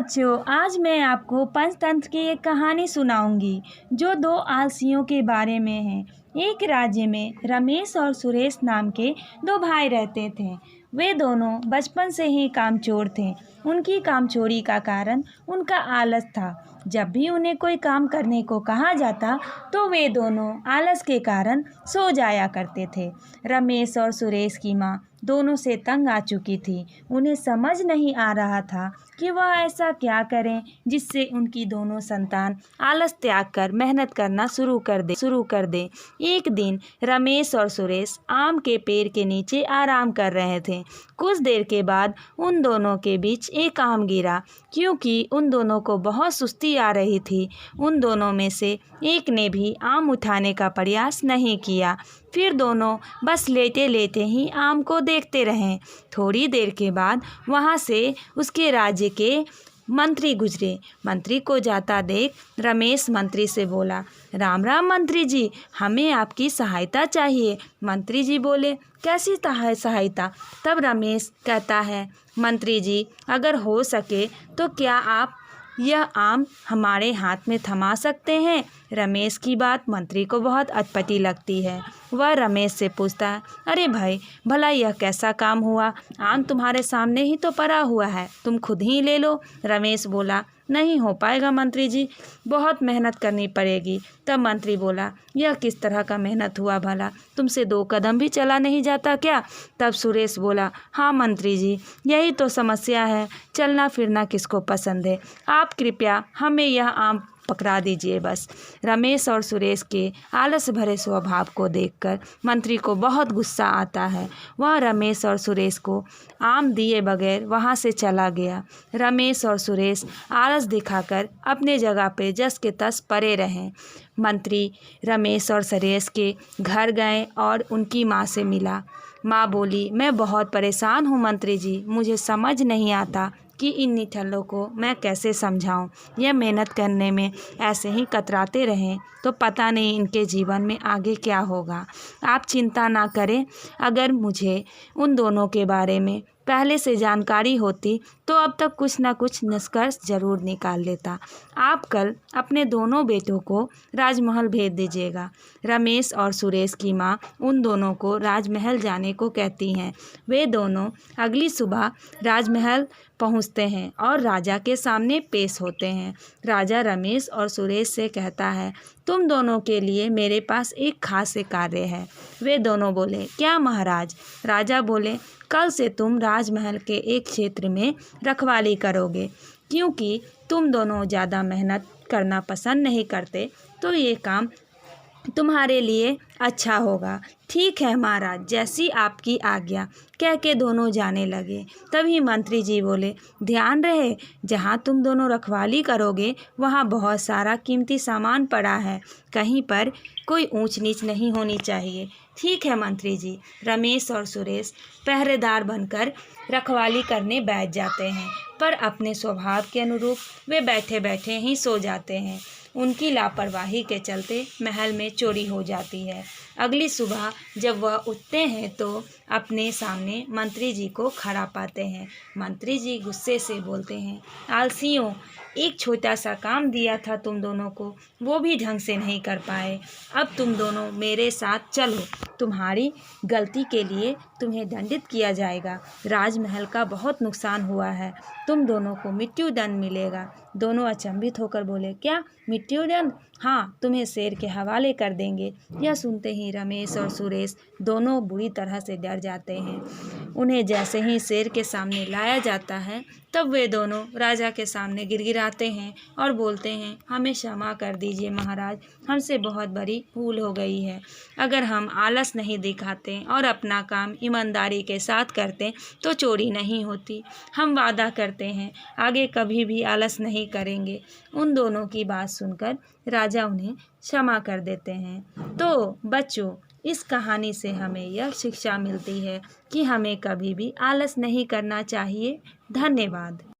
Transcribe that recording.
बच्चों, आज मैं आपको पंचतंत्र की एक कहानी सुनाऊंगी जो दो आलसियों के बारे में है। एक राज्य में रमेश और सुरेश नाम के दो भाई रहते थे। वे दोनों बचपन से ही कामचोर थे। उनकी कामचोरी का कारण उनका आलस था। जब भी उन्हें कोई काम करने को कहा जाता तो वे दोनों आलस के कारण सो जाया करते थे। रमेश और सुरेश की माँ दोनों से तंग आ चुकी थी। उन्हें समझ नहीं आ रहा था कि वह ऐसा क्या करें जिससे उनकी दोनों संतान आलस त्याग कर मेहनत करना शुरू कर दे। एक दिन रमेश और सुरेश आम के पेड़ के नीचे आराम कर रहे थे। कुछ देर के बाद उन दोनों के बीच एक आम गिरा। क्योंकि उन दोनों को बहुत सुस्ती आ रही थी, उन दोनों में से एक ने भी आम उठाने का प्रयास नहीं किया। फिर दोनों बस लेटे लेटे ही आम को देखते रहे। थोड़ी देर के बाद वहाँ से उसके राज्य के मंत्री गुजरे। मंत्री को जाता देख रमेश मंत्री से बोला, राम राम मंत्री जी, हमें आपकी सहायता चाहिए। मंत्री जी बोले, कैसी सहायता? तब रमेश कहता है, मंत्री जी, अगर हो सके तो क्या आप यह आम हमारे हाथ में थमा सकते हैं? रमेश की बात मंत्री को बहुत अटपटी लगती है। वह रमेश से पूछता है, अरे भाई, भला यह कैसा काम हुआ? आम तुम्हारे सामने ही तो पड़ा हुआ है, तुम खुद ही ले लो। रमेश बोला, नहीं हो पाएगा मंत्री जी, बहुत मेहनत करनी पड़ेगी। तब मंत्री बोला, यह किस तरह का मेहनत हुआ भला? तुमसे 2 कदम भी चला नहीं जाता क्या? तब सुरेश बोला, हाँ मंत्री जी, यही तो समस्या है, चलना फिरना किसको पसंद है? आप कृपया हमें यह आम पकड़ा दीजिए बस। रमेश और सुरेश के आलस भरे स्वभाव को देखकर मंत्री को बहुत गुस्सा आता है। वह रमेश और सुरेश को आम दिए बगैर वहाँ से चला गया। रमेश और सुरेश आलस दिखाकर अपने जगह पे जस के तस पड़े रहे। मंत्री रमेश और सुरेश के घर गए और उनकी माँ से मिला। माँ बोली, मैं बहुत परेशान हूँ मंत्री जी, मुझे समझ नहीं आता कि इन निठल्लों को मैं कैसे समझाऊं। यह मेहनत करने में ऐसे ही कतराते रहें तो पता नहीं इनके जीवन में आगे क्या होगा। आप चिंता ना करें, अगर मुझे उन दोनों के बारे में पहले से जानकारी होती तो अब तक कुछ ना कुछ निष्कर्ष जरूर निकाल लेता। आप कल अपने दोनों बेटों को राजमहल भेज दीजिएगा। रमेश और सुरेश की माँ उन दोनों को राजमहल जाने को कहती हैं। वे दोनों अगली सुबह राजमहल पहुँचते हैं और राजा के सामने पेश होते हैं। राजा रमेश और सुरेश से कहता है, तुम दोनों के लिए मेरे पास एक खास कार्य है। वे दोनों बोले, क्या महाराज? राजा बोले, कल से तुम राजमहल के एक क्षेत्र में रखवाली करोगे। क्योंकि तुम दोनों ज़्यादा मेहनत करना पसंद नहीं करते तो ये काम तुम्हारे लिए अच्छा होगा। ठीक है महाराज, जैसी आपकी आज्ञा, कह के दोनों जाने लगे। तभी मंत्री जी बोले, ध्यान रहे, जहाँ तुम दोनों रखवाली करोगे वहाँ बहुत सारा कीमती सामान पड़ा है, कहीं पर कोई ऊंच नीच नहीं होनी चाहिए। ठीक है मंत्री जी। रमेश और सुरेश पहरेदार बनकर रखवाली करने बैठ जाते हैं, पर अपने स्वभाव के अनुरूप वे बैठे बैठे ही सो जाते हैं। उनकी लापरवाही के चलते महल में चोरी हो जाती है। अगली सुबह जब वह उठते हैं तो अपने सामने मंत्री जी को खड़ा पाते हैं। मंत्री जी गुस्से से बोलते हैं, आलसियों, एक छोटा सा काम दिया था तुम दोनों को, वो भी ढंग से नहीं कर पाए। अब तुम दोनों मेरे साथ चलो, तुम्हारी गलती के लिए तुम्हें दंडित किया जाएगा। राजमहल का बहुत नुकसान हुआ है, तुम दोनों को मृत्यु दंड मिलेगा। दोनों अचंभित होकर बोले, क्या मृत्यु दंड? हाँ, तुम्हें शेर के हवाले कर देंगे। यह सुनते ही रमेश और सुरेश दोनों बुरी तरह से डर जाते हैं। उन्हें जैसे ही शेर के सामने लाया जाता है तब वे दोनों राजा के सामने गिड़गिड़ाते हैं और बोलते हैं, हमें क्षमा कर दीजिए महाराज, हमसे बहुत बड़ी भूल हो गई है। अगर हम आलस नहीं दिखाते और अपना काम ईमानदारी के साथ करते तो चोरी नहीं होती। हम वादा करते हैं आगे कभी भी आलस नहीं करेंगे। उन दोनों की बात सुनकर राजा उन्हें क्षमा कर देते हैं। तो बच्चों, इस कहानी से हमें यह शिक्षा मिलती है कि हमें कभी भी आलस नहीं करना चाहिए। धन्यवाद।